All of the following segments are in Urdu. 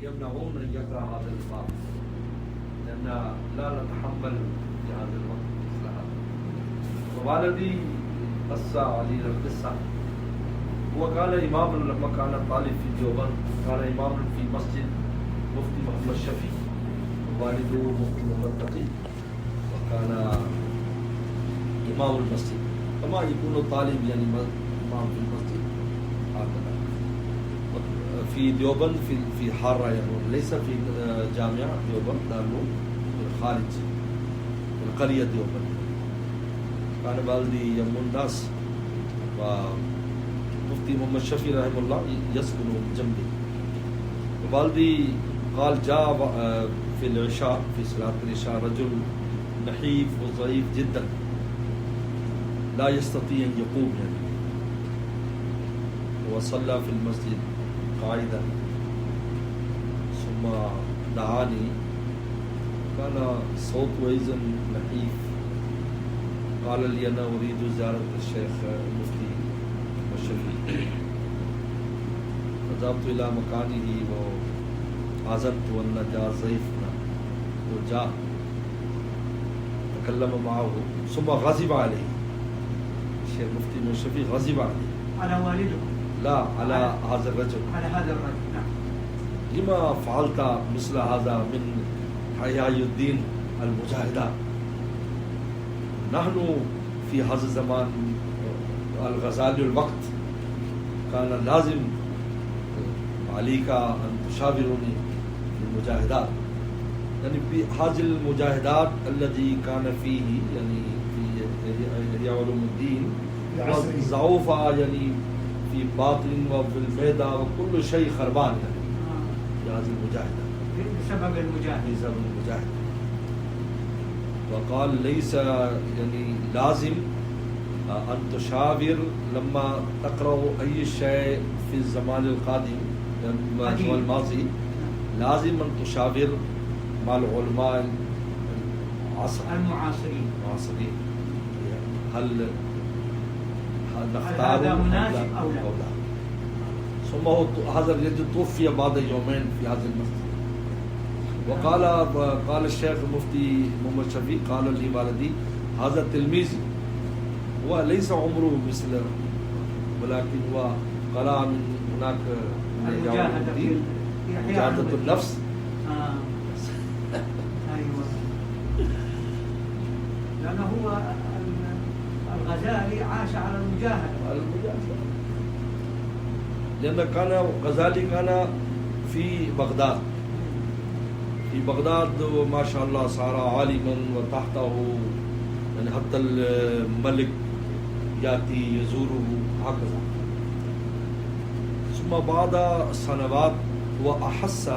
يمنعون أن يقرأ هذا الباب لأن لا نتحمل في هذا الوقت مثل هذا. ووالدي قص علي القصة. هو قال إمام لما كان طالب في ديوبند كان إمام في مسجد مفتي محمد شفيع، والده مفتي محمد تقي، وكان إمام المسجد كما يكون طالب يعني إمام في المسجد هكذا. في ديوبند في حارة يعني ليس في جامعة ديوبند، دارالعلوم خارج القرية ديوبند. كان والدي يم الناس ومفتي محمد شفيع رحمه الله يسكن جنبي. والدي قال جاء في العشاء في صلاة العشاء رجل نحيف وضعيف جدا لا يستطيع أن يقوم يعني، وصلى في المسجد قاعدا ثم دعاني. كان صوت وإذن نحيف. قال لي أنا أريد زيارة الشيخ المفتي الشفيع. فذهبت إلى مكانه وعزمت أن جاء ضيفنا وجاء تكلم معه ثم غضب عليه. الشيخ المفتي الشفيع غضب عليه. على والده؟ لا، على هذا الرجل. على هذا الرجل، نعم. لما فعلت مثل هذا من حياء الدين المجاهدات؟ نحن في هذا الزمان الغزالي الوقت كان لازم عليك أن تشاورني في المجاهدات، يعني في هذه المجاهدات الذي كان فيه يعني في إحياء علوم الدين ضعوفة يعني في باطن وفي الميدة وكل شيء خربان يعني في هذه المجاهدة بسبب المجاهد. وقال ليس يعني لازم أن تشاور لما تقرأ أي شيء في الزمان القادم والماضي، لازم أن تشاور مع العلماء المعاصرين هل نختار هذا مناسب أو لا. ثم هذا الرجل توفي بعد يومين في هذا المسجد. وقال الشيخ المفتي محمد شفيع قال لي والدي هذا تلميذي، هو ليس عمره مثل ولكن هو قرأ من هناك مجاهدة النفس. أيوة. لأنه هو الغزالي عاش على المجاهدة. لأن كان غزالي كان في بغداد وما شاء الله صار عالما وتحته يعني حتى الملك يأتي يزوره هكذا. ثم بعد سنوات هو أحس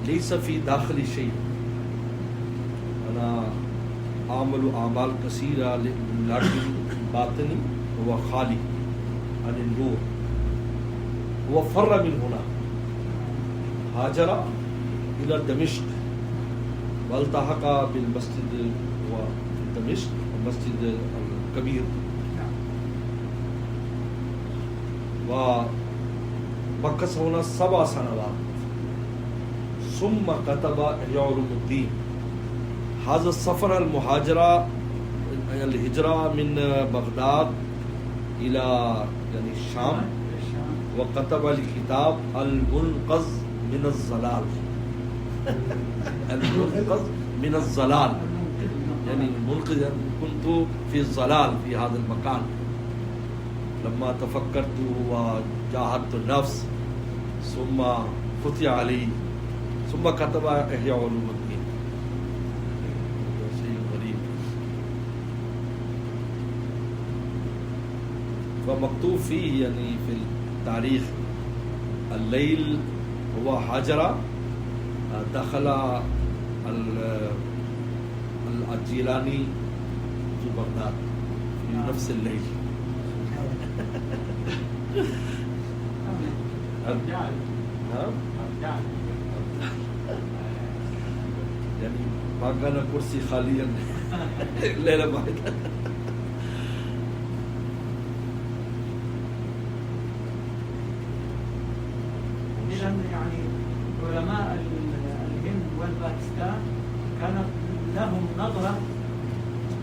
ليس في داخلي شيء. أنا أعمل أعمال كثيرة لكن باطني هو خالي عن النور. هو فر من هنا، هاجر إلى دمشق والتحق بالمسجد وفي دمشق المسجد الكبير، ومكث هنا 7 سنوات ثم كتب إحياء علوم الدين. هذا السفر الهجرة من بغداد إلى يعني الشام، وكتب الكتاب المنقذ من الضلال. المنقذ من الضلال يعني منقذ كنت في الضلال في هذا المكان. لما تفكرت وجاهدت النفس ثم فتح علي ثم كتب إحياء علوم الدين. شيء غريب. فمكتوب فيه يعني في التاريخ الليل هو هاجر دخل الجيلاني في بغداد في نفس الليل. يعني ما كان كرسي خاليا ليلة واحدة. إذن يعني علماء الهند والباكستان كانت لهم نظرة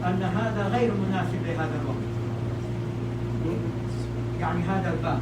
أن هذا غير مناسب لهذا الوقت، يعني هذا الباب.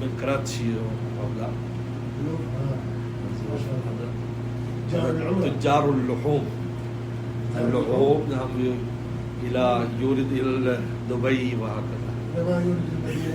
من كراتشي ولا تجار اللحوم نعم إلى يورد إلى دبي وهكذا كما يولد المدينة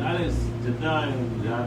معلش جدة رياض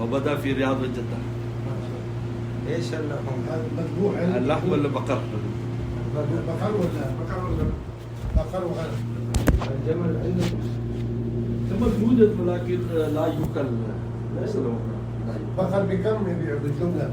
وبدا في رياض جدة ايش اللحوم؟ هذا مذبوح اللحم ولا بقر بقر وغنم. الجمل عندكم؟ كما يوجد ولكن لا يؤكل ليس له بقر بكم يبيعوا بالجملة؟